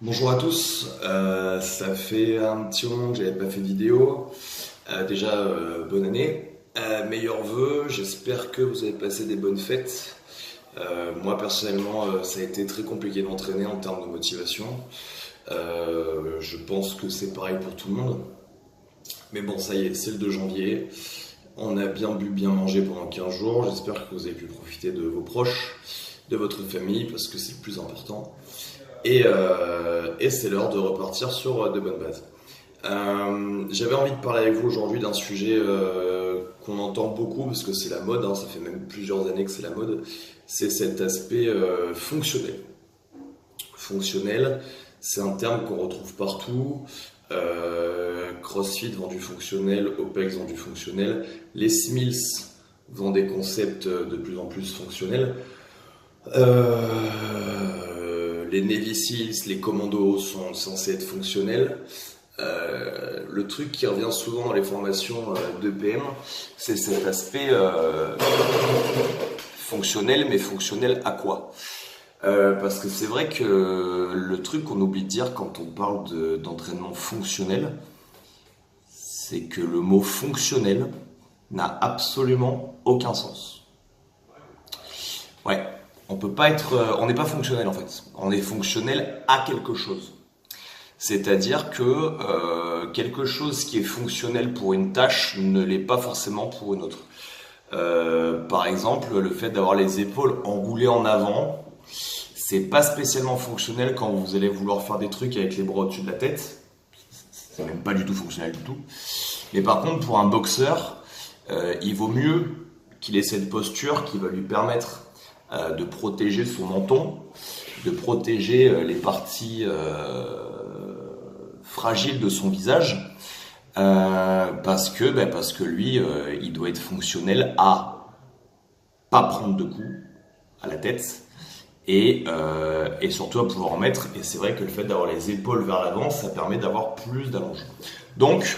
Bonjour à tous, ça fait un petit moment que j'avais pas fait de vidéo. Bonne année, meilleurs vœux, j'espère que vous avez passé des bonnes fêtes. Moi personnellement, ça a été très compliqué de m'entraîner en termes de motivation. Je pense que c'est pareil pour tout le monde. Mais bon, ça y est, c'est le 2 janvier. On a bien bu, bien mangé pendant 15 jours. J'espère que vous avez pu profiter de vos proches, de votre famille, parce que c'est le plus important. Et c'est l'heure de repartir sur de bonnes bases. J'avais envie de parler avec vous aujourd'hui d'un sujet qu'on entend beaucoup, parce que c'est la mode, hein, ça fait même plusieurs années que c'est la mode, c'est cet aspect fonctionnel. Fonctionnel, c'est un terme qu'on retrouve partout. CrossFit vend du fonctionnel, OPEX vend du fonctionnel, les Smiths vendent des concepts de plus en plus fonctionnels. Les Navy Seals, les commandos sont censés être fonctionnels. Le truc qui revient souvent dans les formations d'EPM, c'est cet aspect fonctionnel, mais fonctionnel à quoi? Parce que c'est vrai que le truc qu'on oublie de dire quand on parle d'entraînement fonctionnel, c'est que le mot fonctionnel n'a absolument aucun sens. Ouais. On peut pas être, on n'est pas fonctionnel en fait. On est fonctionnel à quelque chose. C'est-à-dire que quelque chose qui est fonctionnel pour une tâche ne l'est pas forcément pour une autre. Par exemple, le fait d'avoir les épaules enroulées en avant, c'est pas spécialement fonctionnel quand vous allez vouloir faire des trucs avec les bras au-dessus de la tête. C'est même pas du tout fonctionnel du tout. Mais par contre, pour un boxeur, il vaut mieux qu'il ait cette posture qui va lui permettre de protéger son menton, de protéger les parties fragiles de son visage, parce que lui, il doit être fonctionnel à pas prendre de coups à la tête et surtout à pouvoir en mettre. Et c'est vrai que le fait d'avoir les épaules vers l'avant, ça permet d'avoir plus d'allonge. Donc,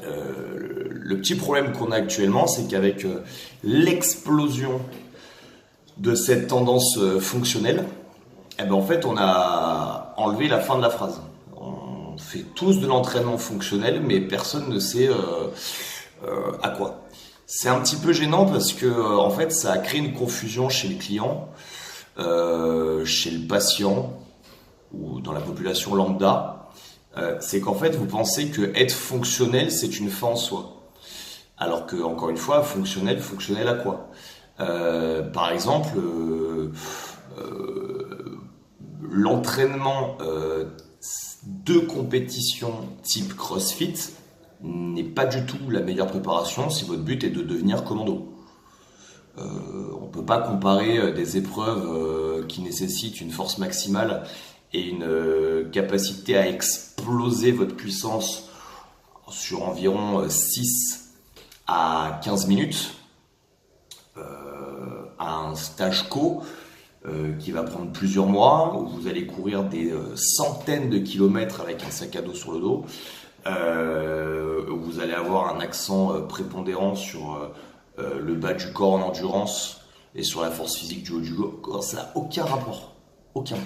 le petit problème qu'on a actuellement, c'est qu'avec l'explosion de cette tendance fonctionnelle, en fait, on a enlevé la fin de la phrase. On fait tous de l'entraînement fonctionnel, mais personne ne sait à quoi. C'est un petit peu gênant parce que, en fait, ça a créé une confusion chez les clients, chez le patient ou dans la population lambda. C'est qu'en fait, vous pensez que être fonctionnel, c'est une fin en soi. Alors que, encore une fois, fonctionnel à quoi? Par exemple, l'entraînement de compétition type CrossFit n'est pas du tout la meilleure préparation si votre but est de devenir commando. On peut pas comparer des épreuves qui nécessitent une force maximale et une capacité à exploser votre puissance sur environ 6 à 15 minutes à un stage co qui va prendre plusieurs mois, où vous allez courir des centaines de kilomètres avec un sac à dos sur le dos, où vous allez avoir un accent prépondérant sur le bas du corps en endurance et sur la force physique du haut du corps. Ça n'a aucun rapport. Aucun.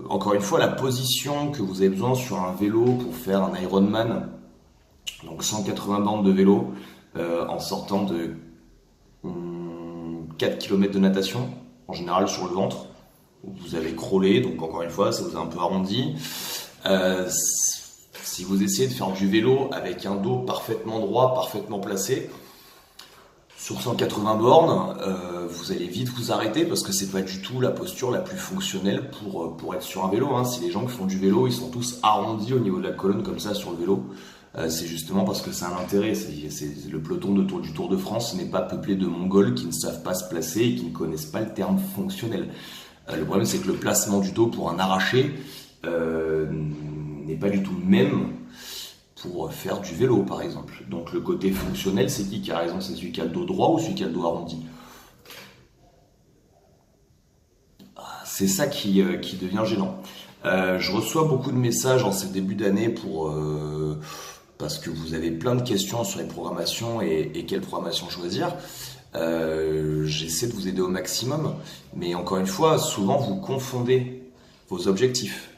Encore une fois, la position que vous avez besoin sur un vélo pour faire un Ironman, donc 180 bandes de vélo, en sortant de 4 km de natation, en général sur le ventre, où vous avez crawlé, donc encore une fois, ça vous a un peu arrondi. Si vous essayez de faire du vélo avec un dos parfaitement droit, parfaitement placé, sur 180 bornes, vous allez vite vous arrêter parce que c'est pas du tout la posture la plus fonctionnelle pour être sur un vélo. Hein. Si les gens qui font du vélo, ils sont tous arrondis au niveau de la colonne comme ça sur le vélo, c'est justement parce que c'est un intérêt. C'est le peloton du Tour de France n'est pas peuplé de Mongols qui ne savent pas se placer et qui ne connaissent pas le terme fonctionnel. Le problème, c'est que le placement du dos pour un arraché n'est pas du tout le même pour faire du vélo, par exemple. Donc le côté fonctionnel, c'est qui a raison? C'est celui qui a le dos droit ou celui qui a le dos arrondi? C'est ça qui devient gênant. Je reçois beaucoup de messages en ces débuts d'année parce que vous avez plein de questions sur les programmations et quelle programmation choisir. J'essaie de vous aider au maximum, mais encore une fois, souvent vous confondez vos objectifs.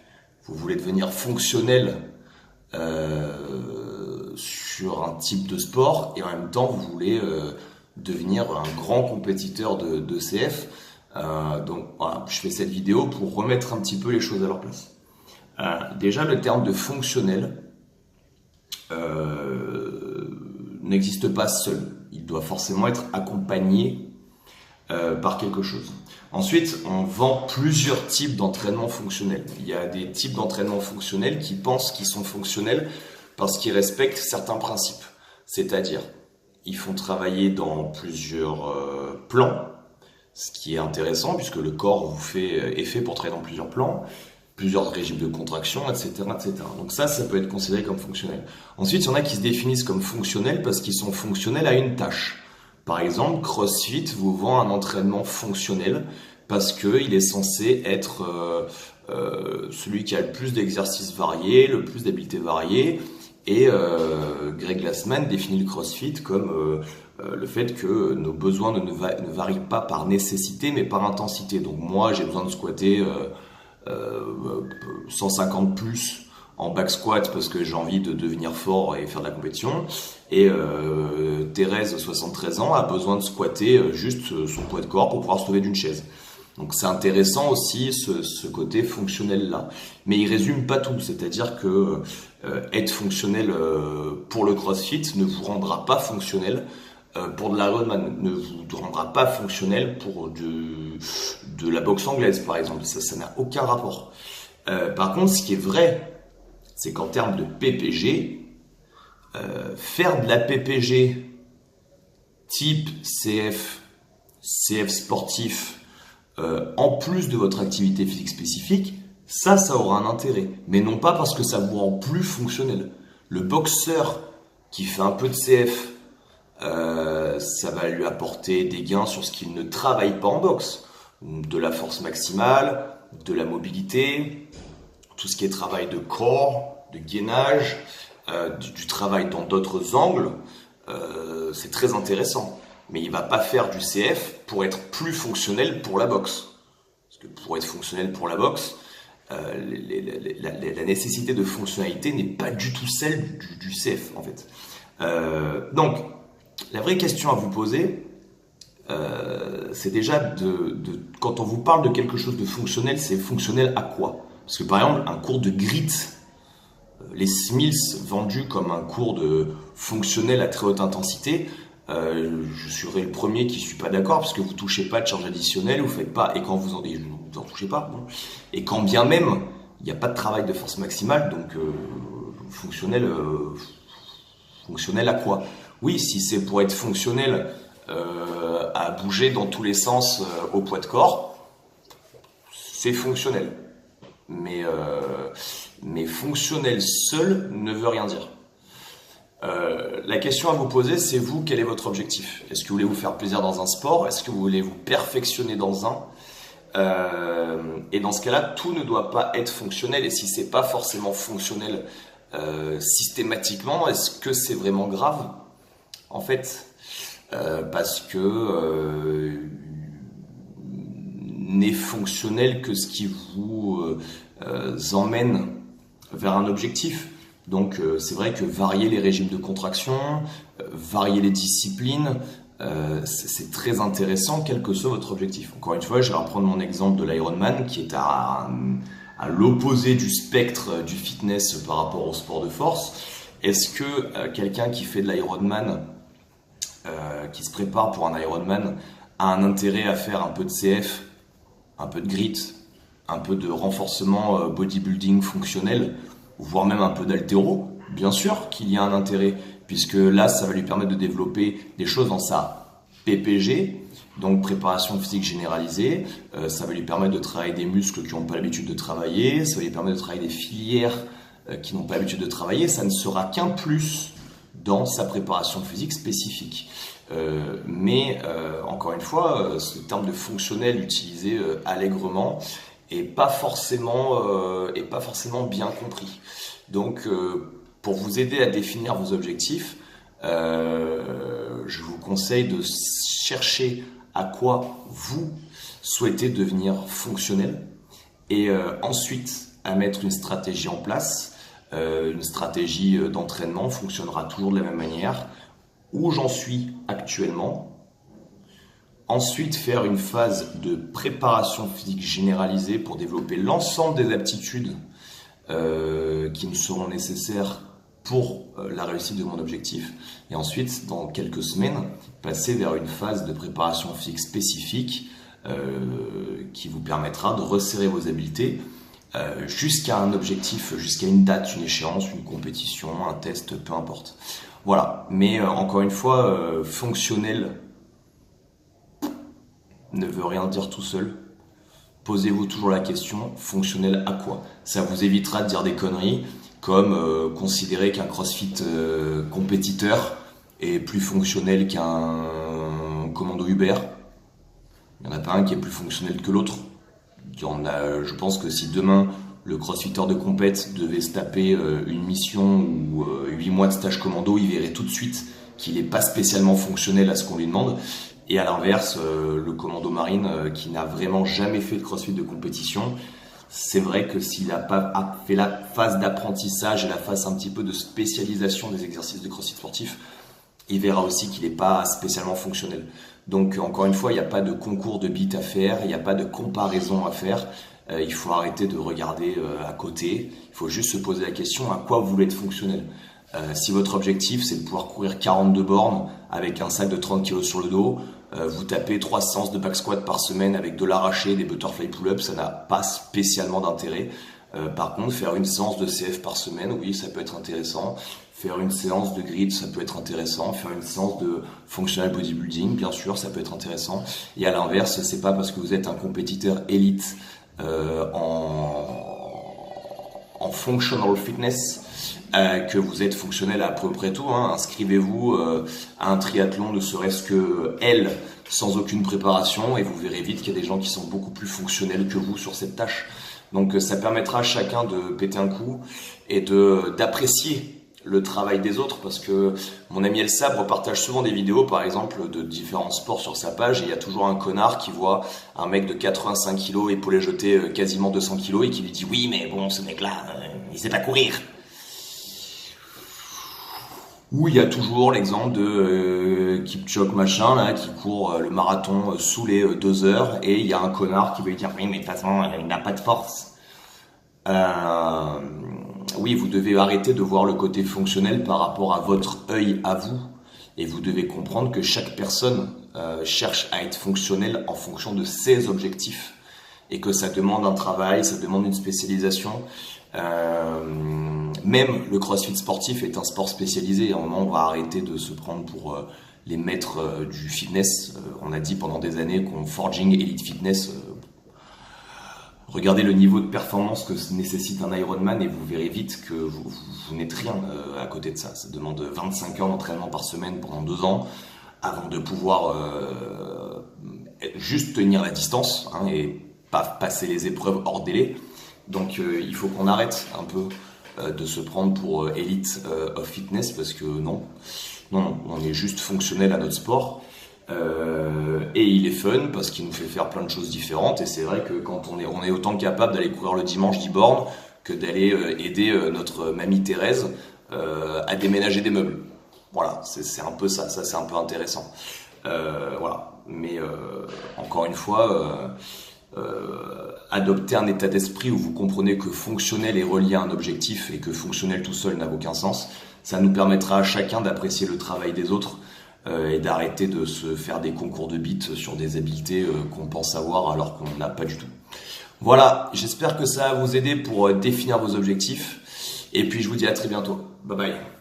Vous voulez devenir fonctionnel sur un type de sport et en même temps vous voulez devenir un grand compétiteur de CF. Donc voilà, je fais cette vidéo pour remettre un petit peu les choses à leur place. Déjà, le terme de fonctionnel n'existe pas seul. Il doit forcément être accompagné par quelque chose. Ensuite, on vend plusieurs types d'entraînement fonctionnel. Il y a des types d'entraînement fonctionnel qui pensent qu'ils sont fonctionnels parce qu'ils respectent certains principes. C'est-à-dire, ils font travailler dans plusieurs plans, ce qui est intéressant puisque le corps est fait pour travailler dans plusieurs plans, plusieurs régimes de contraction, etc., etc. Donc ça peut être considéré comme fonctionnel. Ensuite, il y en a qui se définissent comme fonctionnels parce qu'ils sont fonctionnels à une tâche. Par exemple, CrossFit vous vend un entraînement fonctionnel parce qu'il est censé être celui qui a le plus d'exercices variés, le plus d'habiletés variées. Et Greg Glassman définit le CrossFit comme le fait que nos besoins ne varient pas par nécessité mais par intensité. Donc moi, j'ai besoin de squatter 150 plus en back squat parce que j'ai envie de devenir fort et faire de la compétition. Et Thérèse, 73 ans, a besoin de squatter juste son poids de corps pour pouvoir se lever d'une chaise. Donc c'est intéressant aussi ce côté fonctionnel là. Mais il résume pas tout, c'est-à-dire que être fonctionnel pour le CrossFit ne vous rendra pas fonctionnel pour de l'Ironman, ne vous rendra pas fonctionnel pour de la boxe anglaise par exemple. Ça n'a aucun rapport. Par contre, ce qui est vrai, c'est qu'en termes de PPG, faire de la PPG type CF sportif, en plus de votre activité physique spécifique, ça aura un intérêt. Mais non pas parce que ça vous rend plus fonctionnel. Le boxeur qui fait un peu de CF, ça va lui apporter des gains sur ce qu'il ne travaille pas en boxe. De la force maximale, de la mobilité, tout ce qui est travail de corps, de gainage, du travail dans d'autres angles, c'est très intéressant. Mais il va pas faire du CF pour être plus fonctionnel pour la boxe. Parce que pour être fonctionnel pour la boxe, la nécessité de fonctionnalité n'est pas du tout celle du CF en fait. Donc, la vraie question à vous poser, c'est déjà quand on vous parle de quelque chose de fonctionnel, c'est fonctionnel à quoi? Parce que par exemple, un cours de grit, les Smiths vendus comme un cours de fonctionnel à très haute intensité, je serai le premier qui ne suis pas d'accord parce que vous touchez pas de charge additionnelle, vous faites pas, et quand vous en touchez pas, bon. Et quand bien même il n'y a pas de travail de force maximale, donc fonctionnel à quoi? Oui, si c'est pour être fonctionnel à bouger dans tous les sens au poids de corps, c'est fonctionnel. Mais fonctionnel seul ne veut rien dire. La question à vous poser, c'est vous, quel est votre objectif? Est-ce que vous voulez vous faire plaisir dans un sport? Est-ce que vous voulez vous perfectionner dans un? Et dans ce cas-là, tout ne doit pas être fonctionnel. Et si c'est pas forcément fonctionnel systématiquement, est-ce que c'est vraiment grave? En fait, parce que n'est fonctionnel que ce qui vous emmène vers un objectif. Donc c'est vrai que varier les régimes de contraction, varier les disciplines, c'est très intéressant quel que soit votre objectif. Encore une fois, je vais reprendre mon exemple de l'Ironman qui est à l'opposé du spectre du fitness par rapport au sport de force. Est-ce que quelqu'un qui fait de l'Ironman, qui se prépare pour un Ironman, a un intérêt à faire un peu de CF, un peu de grit, un peu de renforcement bodybuilding fonctionnel, voire même un peu d'haltéro? Bien sûr qu'il y a un intérêt, puisque là, ça va lui permettre de développer des choses dans sa PPG, donc préparation physique généralisée. Ça va lui permettre de travailler des muscles qui n'ont pas l'habitude de travailler, ça va lui permettre de travailler des filières qui n'ont pas l'habitude de travailler. Ça ne sera qu'un plus dans sa préparation physique spécifique. Mais encore une fois, ce terme de fonctionnel utilisé allègrement est pas forcément bien compris. Donc, pour vous aider à définir vos objectifs, je vous conseille de chercher à quoi vous souhaitez devenir fonctionnel et ensuite à mettre une stratégie en place. Une stratégie d'entraînement fonctionnera toujours de la même manière. Où j'en suis actuellement. Ensuite, faire une phase de préparation physique généralisée pour développer l'ensemble des aptitudes qui me seront nécessaires pour la réussite de mon objectif. Et ensuite, dans quelques semaines, passer vers une phase de préparation physique spécifique qui vous permettra de resserrer vos habiletés jusqu'à un objectif, jusqu'à une date, une échéance, une compétition, un test, peu importe. Voilà, mais encore une fois, fonctionnel ne veut rien dire tout seul. Posez-vous toujours la question, fonctionnel à quoi? Ça vous évitera de dire des conneries comme considérer qu'un CrossFit compétiteur est plus fonctionnel qu'un commando Uber. Il n'y en a pas un qui est plus fonctionnel que l'autre. Je pense que si demain le crossfitter de compète devait se taper une mission ou 8 mois de stage commando, il verrait tout de suite qu'il n'est pas spécialement fonctionnel à ce qu'on lui demande. Et à l'inverse, le commando marine qui n'a vraiment jamais fait de crossfit de compétition, c'est vrai que s'il n'a pas fait la phase d'apprentissage et la phase un petit peu de spécialisation des exercices de crossfit sportif, il verra aussi qu'il n'est pas spécialement fonctionnel. Donc encore une fois, il n'y a pas de concours de beat à faire, il n'y a pas de comparaison à faire. Il faut arrêter de regarder à côté. Il faut juste se poser la question à quoi vous voulez être fonctionnel. Si votre objectif c'est de pouvoir courir 42 bornes avec un sac de 30 kg sur le dos, vous tapez 3 séances de back squat par semaine avec de l'arraché, des butterfly pull-ups, ça n'a pas spécialement d'intérêt. Par contre, faire une séance de CF par semaine, oui, ça peut être intéressant. Faire une séance de grid, ça peut être intéressant. Faire une séance de functional bodybuilding, bien sûr, ça peut être intéressant. Et à l'inverse, c'est pas parce que vous êtes un compétiteur élite en functional fitness que vous êtes fonctionnel à peu près tout. Inscrivez-vous à un triathlon, ne serait-ce que sans aucune préparation, et vous verrez vite qu'il y a des gens qui sont beaucoup plus fonctionnels que vous sur cette tâche. Donc ça permettra à chacun de péter un coup et d'apprécier le travail des autres, parce que mon ami El Sabre partage souvent des vidéos par exemple de différents sports sur sa page, et il y a toujours un connard qui voit un mec de 85 kg épaulé jeté quasiment 200 kg et qui lui dit oui mais bon ce mec là il sait pas courir. Ou il y a toujours l'exemple de Kipchoge machin là qui court le marathon sous les 2 heures, et il y a un connard qui va lui dire oui mais de toute façon il n'a pas de force. Oui, vous devez arrêter de voir le côté fonctionnel par rapport à votre œil à vous, et vous devez comprendre que chaque personne cherche à être fonctionnelle en fonction de ses objectifs, et que ça demande un travail, ça demande une spécialisation. Même le crossfit sportif est un sport spécialisé. À un moment, on va arrêter de se prendre pour les maîtres du fitness. On a dit pendant des années qu'on forging elite fitness. Regardez le niveau de performance que nécessite un Ironman et vous verrez vite que vous n'êtes rien à côté de ça. Ça demande 25 heures d'entraînement par semaine pendant 2 ans avant de pouvoir juste tenir la distance et pas passer les épreuves hors délai. Donc il faut qu'on arrête un peu de se prendre pour elite of fitness, parce que non, on est juste fonctionnel à notre sport. Et il est fun parce qu'il nous fait faire plein de choses différentes, et c'est vrai que quand on est autant capable d'aller courir le dimanche 10 bornes que d'aller aider notre mamie Thérèse à déménager des meubles. Voilà, c'est un peu ça c'est un peu intéressant. Voilà, mais encore une fois, adopter un état d'esprit où vous comprenez que fonctionnel est relié à un objectif et que fonctionnel tout seul n'a aucun sens. Ça nous permettra à chacun d'apprécier le travail des autres et d'arrêter de se faire des concours de beats sur des habiletés qu'on pense avoir alors qu'on n'a pas du tout. Voilà, j'espère que ça va vous aider pour définir vos objectifs, et puis je vous dis à très bientôt. Bye bye.